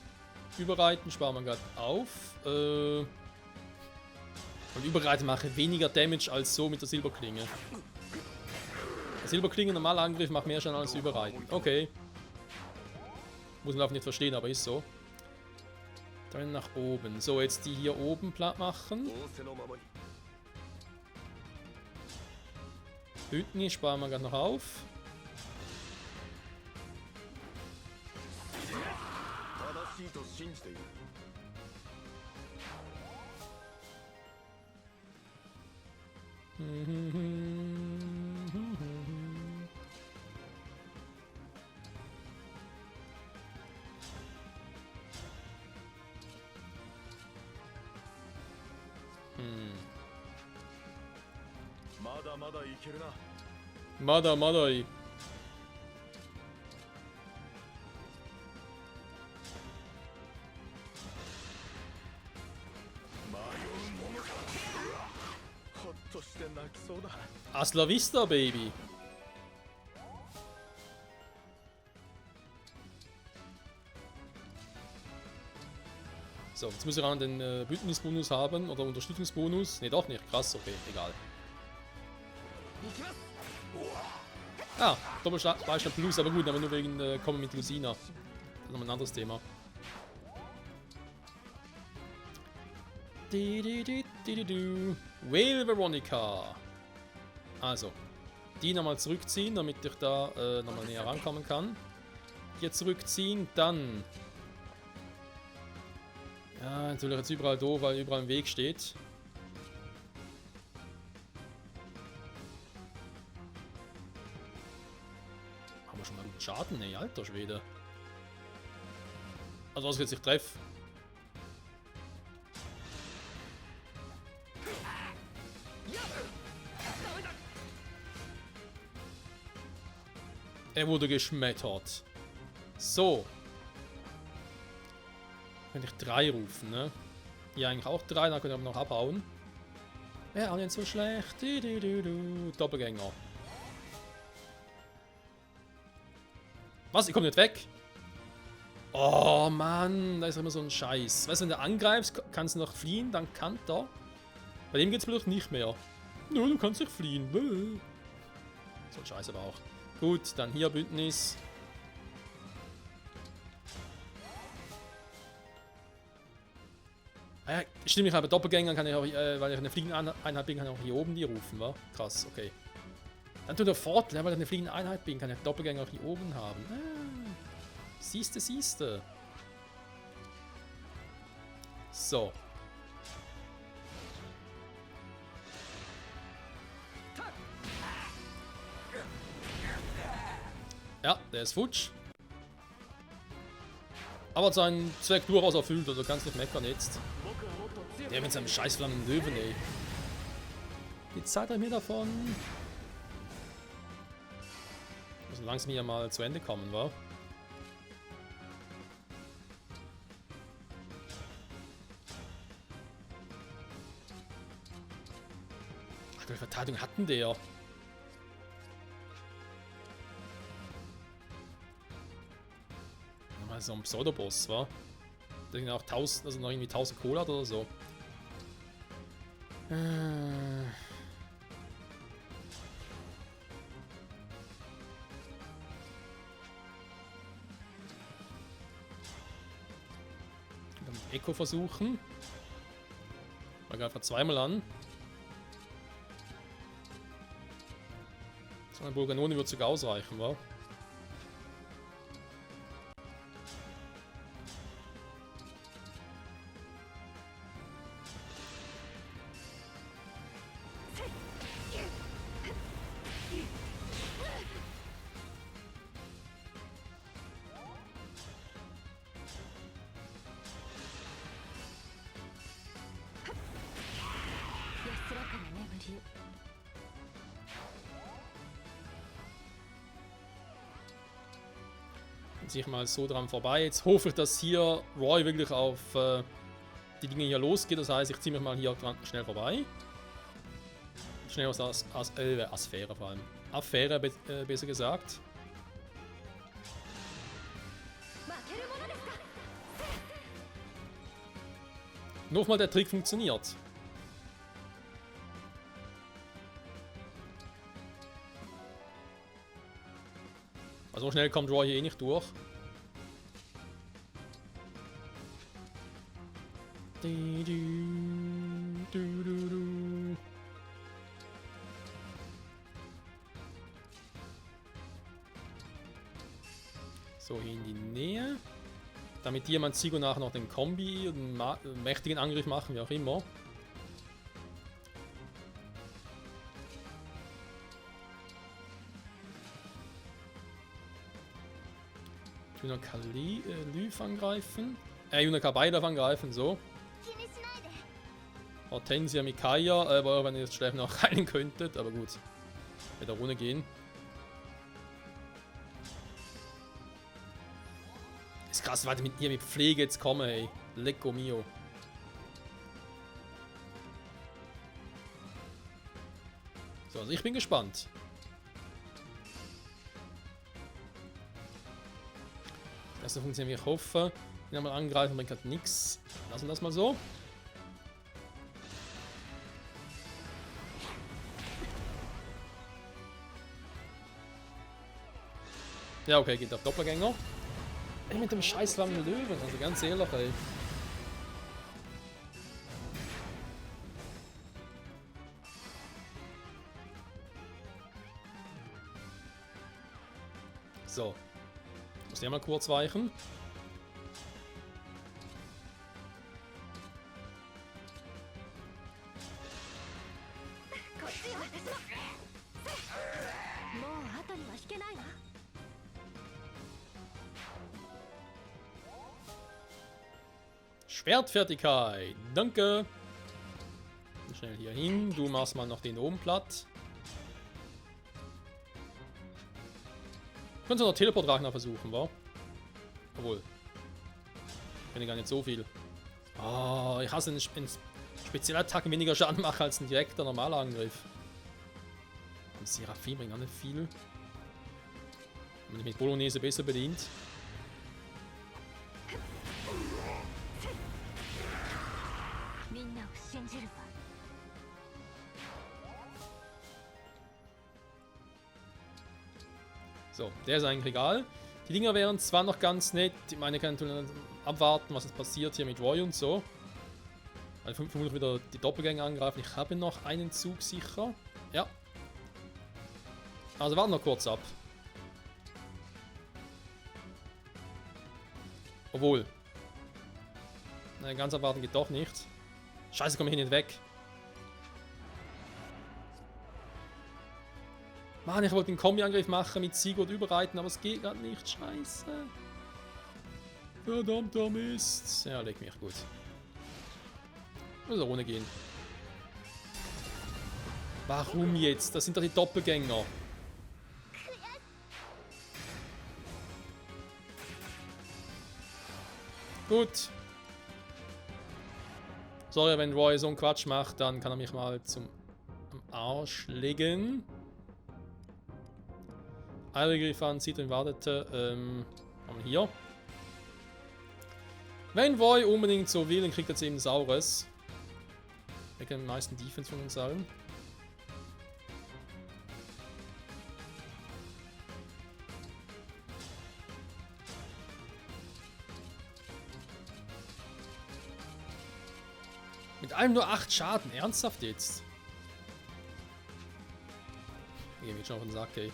Überreiten sparen wir gerade auf. Und Überreiten mache weniger Damage als so mit der Silberklinge. Der Silberklinge, normaler Angriff, macht mehr Schaden als Überreiten. Okay. Muss man auch nicht verstehen, aber ist so. Dann nach oben. So, jetzt die hier oben platt machen. Bündnis sparen wir gerade noch auf. Mada, mada. Hasta la vista, Baby. So, jetzt muss ich auch den Bündnisbonus haben oder Unterstützungsbonus. Ne, doch nicht. Krass, okay, egal. Ah, Doppelbeistand Plus, aber gut, aber nur wegen Kommen mit Lucina. Das ist nochmal ein anderes Thema. Whale Veronica. Also, die nochmal zurückziehen, damit ich da nochmal näher rankommen kann. Hier zurückziehen, dann... Ja, natürlich jetzt überall doof, weil überall im Weg steht. Haben wir schon mal guten Schaden? Ne, alter Schwede. Also was ich jetzt nicht treffe. Er wurde geschmettert. So. Könnte ich 3 rufen, ne? Hier eigentlich auch 3, dann könnte ich aber noch abhauen. Wäre auch nicht so schlecht. Doppelgänger. Was? Ich komme nicht weg? Oh Mann, da ist immer so ein Scheiß. Weißt du, wenn du angreifst, kannst du noch fliehen, dann kann er. Bei dem geht's mir doch nicht mehr. Nö, du kannst nicht fliehen. So ein Scheiß aber auch. Gut, dann hier Bündnis. Ah ja, stimmt, ich habe Doppelgänger, kann ich auch, weil ich eine fliegende Einheit bin, kann ich auch hier oben die rufen, wa? Krass, okay. Dann tut der Vorteil, weil ich eine fliegende Einheit bin, kann ich Doppelgänger auch hier oben haben. Ah, siehste, siehste. So. Ja, der ist futsch. Aber seinen Zweck durchaus erfüllt, also kannst nicht meckern jetzt. Der mit seinem scheiß flammenden Löwen, ey. Die Zeit er mir davon. Muss langsam hier mal zu Ende kommen, wa? Ach, welche Verteidigung hatten der? Nochmal so ein Pseudoboss, wa? Der ging auch 1000, also noch irgendwie 1000 Kohle hat oder so. Echo versuchen. Man greift zweimal an. So eine Burganone wird sogar ausreichen, wa? Ich mal so dran vorbei. Jetzt hoffe ich, dass hier Roy wirklich auf die Dinge hier losgeht. Das heißt, ich ziehe mich mal hier dran schnell vorbei. Schnell aus Affäre vor allem. Affäre, besser gesagt. Nochmal, der Trick funktioniert. Also so schnell kommt Roy hier eh nicht durch. So, hier in die Nähe. Damit jemand Sigo nachher noch den Kombi, einen mächtigen Angriff machen, wie auch immer. Junaka Lyf angreifen. Junaka beide angreifen, so. Hortensia Mikaya, aber wenn ihr jetzt schnell noch rein könntet, aber gut. Mit der Rune gehen. Ist krass, warte mit ihr mit Pflege jetzt komme, ey. Lecco mio. So, also ich bin gespannt. Das funktioniert, wie ich hoffe. Wenn wir mal angreifen, bringt halt nichts. Lassen wir das mal so. Ja, okay, geht auf Doppelgänger. Ey, mit dem scheiß langen Löwen, also ganz ehrlich, ey. So. Muss der mal kurz weichen. Schwertfertigkeit. Danke. Schnell hier hin. Du machst mal noch den oben platt. Können Sie noch Teleportragner versuchen, wa? Obwohl. Ich finde gar nicht so viel. Oh, ich hasse einen Spezialattacken weniger Schaden machen als ein direkter normaler Angriff. Und Seraphim bringt auch nicht viel. Wenn ich mit Bolognese besser bedient. So, der ist eigentlich egal. Die Dinger wären zwar noch ganz nett. Ich meine, ich kann natürlich abwarten, was jetzt passiert hier mit Roy und so. Also vermutlich wieder die Doppelgänger angreifen. Ich habe noch einen Zug sicher. Ja. Also warten wir kurz ab. Obwohl. Nein, ganz abwarten geht doch nicht. Scheiße, komme ich hier nicht weg. Mann, ich wollte den Kombi-Angriff machen mit Sigurd überreiten, aber es geht gerade nicht. Scheiße. Verdammter Mist. Ja, leg mich gut. Muss auch ohne gehen. Warum jetzt? Das sind doch die Doppelgänger. Gut. Sorry, wenn Roy so einen Quatsch macht, dann kann er mich mal zum Arsch legen. Eilgriff an, zieht und wartete. Haben wir hier. Wenn Roy unbedingt so will, dann kriegt er jetzt eben Saures. Wir kennen die meisten Defense von uns allen. Mit allem nur 8 Schaden. Ernsthaft jetzt? Ich geh mir schon auf den Sack, ey.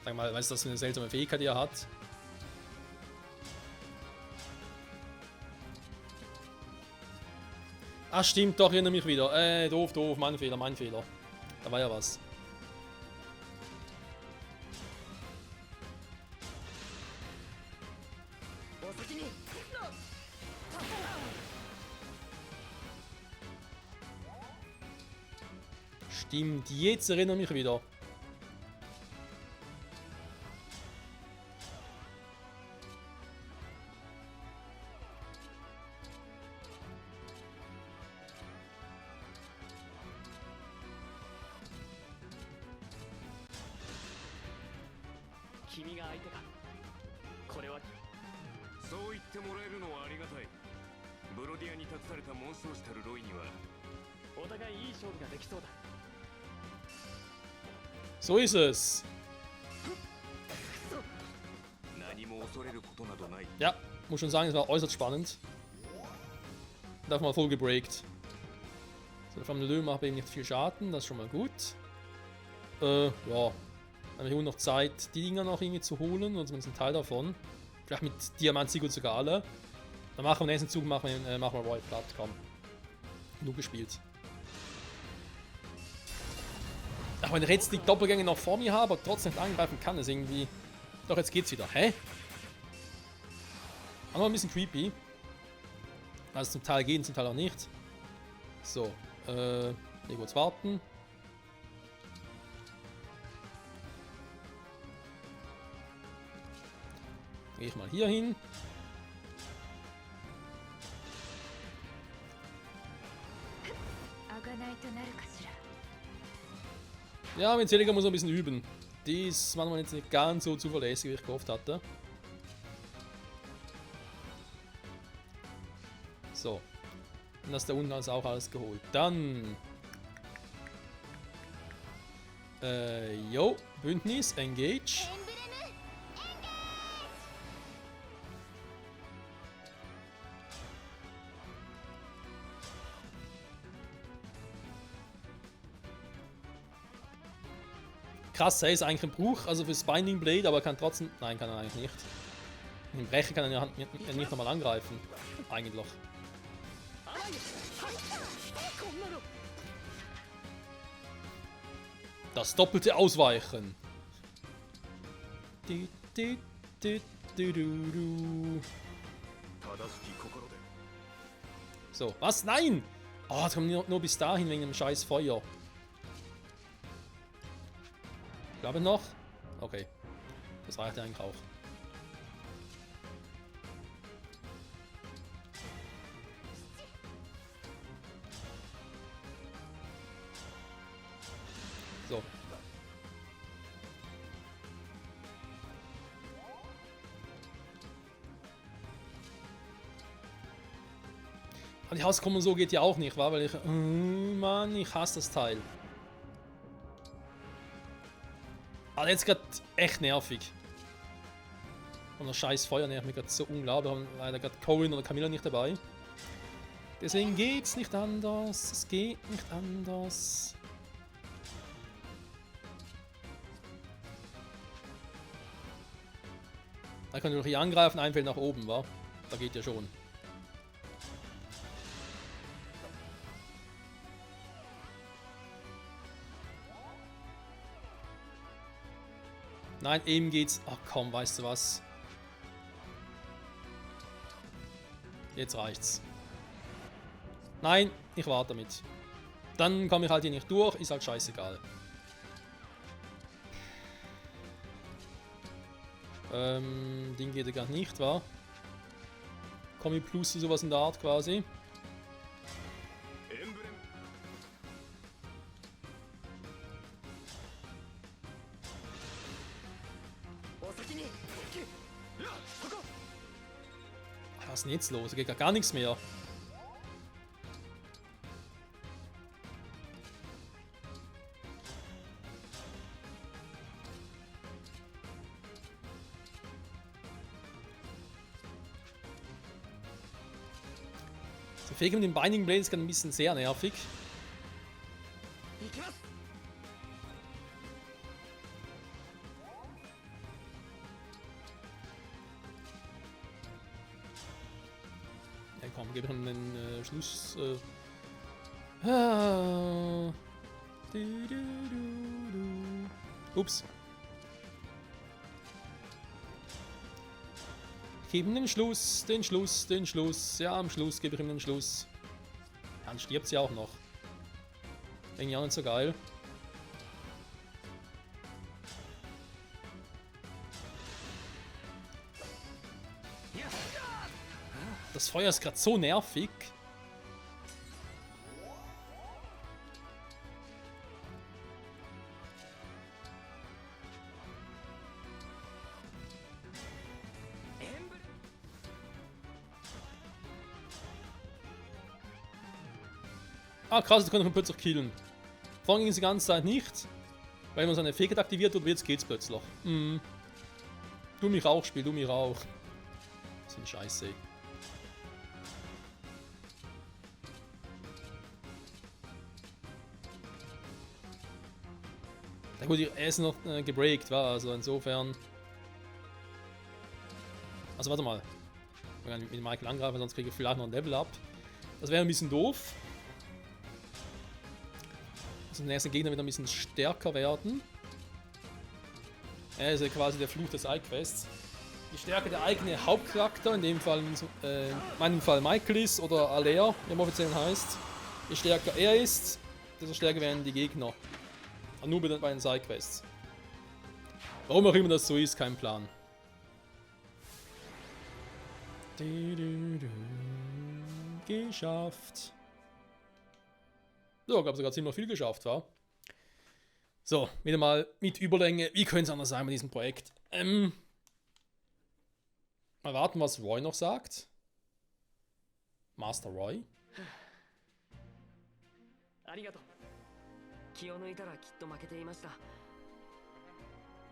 Sag mal, weißt du, was für eine seltsame Fähigkeit die er hat? Ah, stimmt, doch, erinnere mich wieder. Doof, mein Fehler. Da war ja was. Stimmt, jetzt erinnere mich wieder. So ist es. Ja, muss schon sagen, es war äußerst spannend. Darf mal voll gebreakt. So, der Flammende macht eben nicht viel Schaden, das ist schon mal gut. Ja. Dann haben wir noch Zeit, die Dinger noch irgendwie zu holen, oder zumindest einen Teil davon. Vielleicht mit Diamant Sigurd sogar alle. Dann machen wir im nächsten Zug machen wir Roy platt, komm. Genug gespielt. Ach, wenn ich jetzt die Doppelgänge noch vor mir habe, aber trotzdem nicht angreifen kann, ist irgendwie... Doch, jetzt geht's wieder. Hä? Aber ein bisschen creepy. Also zum Teil gehen, zum Teil auch nicht. So, hier kurz warten. Gehe ich mal hier hin. Ja, mit Seliger muss er ein bisschen üben. Die ist manchmal jetzt nicht ganz so zuverlässig, wie ich gehofft hatte. So. Und das da unten ist auch alles geholt. Dann. Jo, Bündnis, Engage. Krass, er ist eigentlich ein Bruch, also fürs Binding Blade, aber kann trotzdem. Nein, kann er eigentlich nicht. Im Brecher kann er ja nicht nochmal angreifen. Eigentlich. Das doppelte Ausweichen. So, was? Nein! Oh, das kommt nur bis dahin wegen dem scheiß Feuer. Ich glaube noch. Okay. Das reicht ja eigentlich auch. So. Aber die Hauskommen so geht ja auch nicht, wa? Weil ich. Mann, ich hasse das Teil. Aber jetzt gerade echt nervig. Und das scheiß Feuer nervt mich gerade so unglaublich. Wir haben leider gerade Corin oder Camilla nicht dabei. Deswegen geht's nicht anders. Es geht nicht anders. Da können wir noch hier angreifen, ein Feld nach oben, wa? Da geht ja schon. Nein, eben geht's. Ach komm, weißt du was? Jetzt reicht's. Nein, ich warte damit. Dann komme ich halt hier nicht durch, ist halt scheißegal. Ding geht ja gar nicht, wa? Kommi Plus, sowas in der Art quasi. Was ist denn jetzt los? Da geht gar nichts mehr. Der Fähigkeit mit dem Binding Blade ist gerade ein bisschen sehr nervig. Ja komm, gib ihm den Schluss. Ups. Ich gebe ihm den Schluss, den Schluss, den Schluss. Ja, am Schluss gebe ich ihm den Schluss. Dann stirbt sie auch noch. Denke ich auch nicht so geil. Das Feuer ist gerade so nervig. Ah krass, das kann man plötzlich killen. Vorhin ging es die ganze Zeit nicht. Weil man seine Fähigkeit aktiviert wird, jetzt geht's plötzlich. Du mich auch, Spiel, du mich auch. So eine Scheiße. Na gut, er ist noch gebreakt, war also insofern. Also warte mal. Ich kann mit Michael angreifen, sonst kriege ich vielleicht noch ein Level up. Das wäre ein bisschen doof. Also der nächste Gegner wird ein bisschen stärker werden. Er ist ja quasi der Fluch des Sidequests. Je stärker der eigene Hauptcharakter, in dem Fall, in meinem Fall Michael ist oder Alea, wie er offiziell heißt, je stärker er ist, desto stärker werden die Gegner. Aber nur bei den Sidequests. Warum auch immer das so ist, kein Plan. Geschafft. So, ich habe sogar ziemlich viel geschafft, wa? So, wieder mal mit Überlänge. Wie könnte es anders sein bei diesem Projekt? Mal warten, was Roy noch sagt. Master Roy. ありがとう。気を抜いたらきっと負けていました。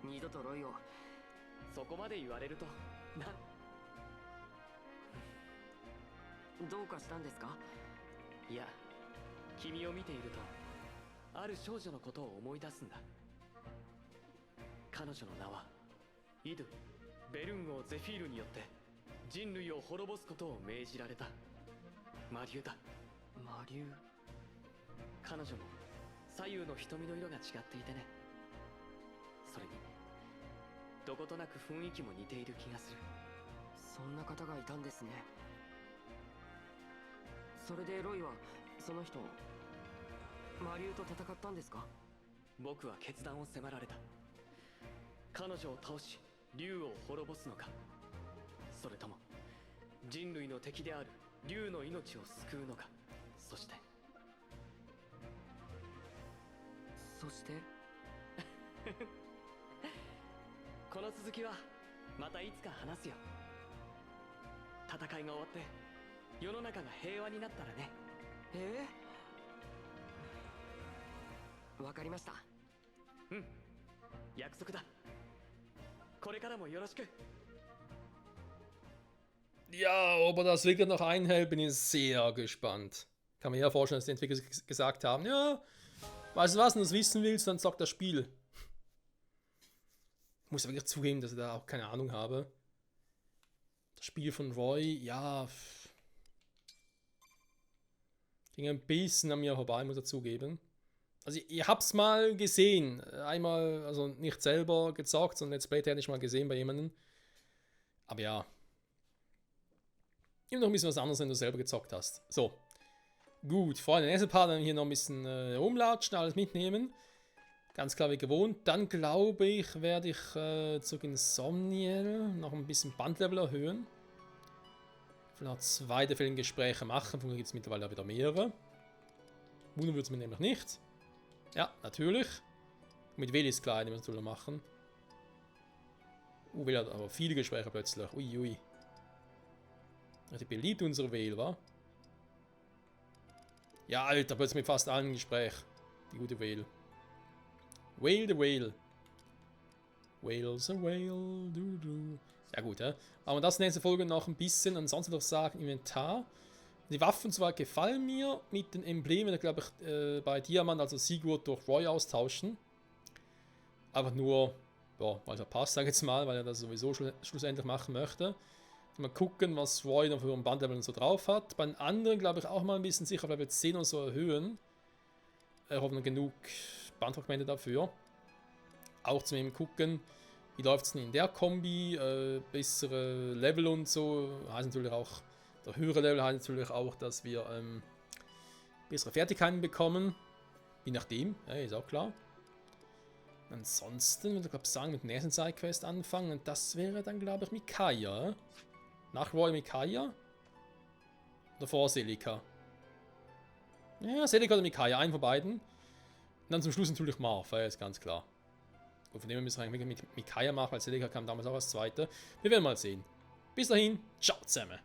二度とロイをそこまで言われるとどうかしたんですか？いや、君を見ているとある少女のことを思い出すんだ。彼女の名はイドゥ。ベルン王ゼフィールによって人類を滅ぼすことを命じられた魔竜だ。魔竜。彼女も左右の瞳の色が違っていてね。それにどことなく雰囲気も似ている気がする。そんな方がいたんですね。それでロイはその人魔竜と戦ったんですか？僕は決断を迫られた。彼女を倒し竜を滅ぼすのか、それとも人類の敵である竜の命を救うのか。そしてこの続きはまたいつか話すよ。戦いが終わって世の中が平和になったらね。わかりました。うん、約束だ。これからもよろしく。 Ja, ob er das wirklich noch einhält, bin ich sehr gespannt. Kann mir ja vorstellen, dass die Entwickler gesagt haben, ja, weißt du was, wenn du das wissen willst, dann sag das Spiel. Ich muss wirklich zugeben, dass ich da auch keine Ahnung habe. Das Spiel von Roy, ja, ging ein bisschen an mir vorbei, muss ich zugeben. Also ich hab's mal gesehen, einmal, also nicht selber gezockt, sondern Let's Play hätte ich mal gesehen bei jemandem. Aber ja, immer noch ein bisschen was anderes, wenn du selber gezockt hast. So, gut, Freunde, nächste Part dann hier noch ein bisschen rumlatschen, alles mitnehmen. Ganz klar wie gewohnt. Dann glaube ich, werde ich zu Insomniel noch ein bisschen Bandlevel erhöhen. Vielleicht zweite Filmgespräche machen, von gibt es mittlerweile wieder mehrere. Wundern würde es mir nämlich nicht. Ja, natürlich. Mit Will ist klar, die müssen wir machen. Will hat aber viele Gespräche plötzlich. Uiui. Richtig beliebt unsere Will, wa? Ja, Alter, plötzlich mit fast allen Gespräch. Die gute Will. Whale the Whale. Whale's a Whale. Du, du. Ja gut, ja. Aber das nächste Folge noch ein bisschen. Ansonsten würde ich sagen, Inventar. Die Waffen zwar gefallen mir, mit den Emblemen, glaube ich, bei Diamant, also Sigurd durch Roy austauschen. Aber nur, ja, weil er passt, sage ich jetzt mal, weil er das sowieso schlussendlich machen möchte. Mal gucken, was Roy noch für ein Bandlevel so drauf hat. Bei den anderen, glaube ich, auch mal ein bisschen sicher, Level 10 oder so erhöhen. Hoffen genug Bandfragmente dafür. Auch zu ihm gucken, wie läuft es denn in der Kombi, bessere Level und so, heißt natürlich auch, der höhere Level heißt natürlich auch, dass wir bessere Fertigkeiten bekommen, je nachdem, ja, ist auch klar. Ansonsten würde ich glaube sagen, mit der nächsten Sidequest anfangen und das wäre dann glaube ich Micaiah. Nach Roy Micaiah? Oder vor Celica? Ja, Celica oder Micaiah, einen von beiden. Und dann zum Schluss natürlich Marth, ja, ist ganz klar. Und von dem her müssen wir eigentlich mit Micaiah machen, weil Celica kam damals auch als Zweite. Wir werden mal sehen. Bis dahin, ciao zusammen.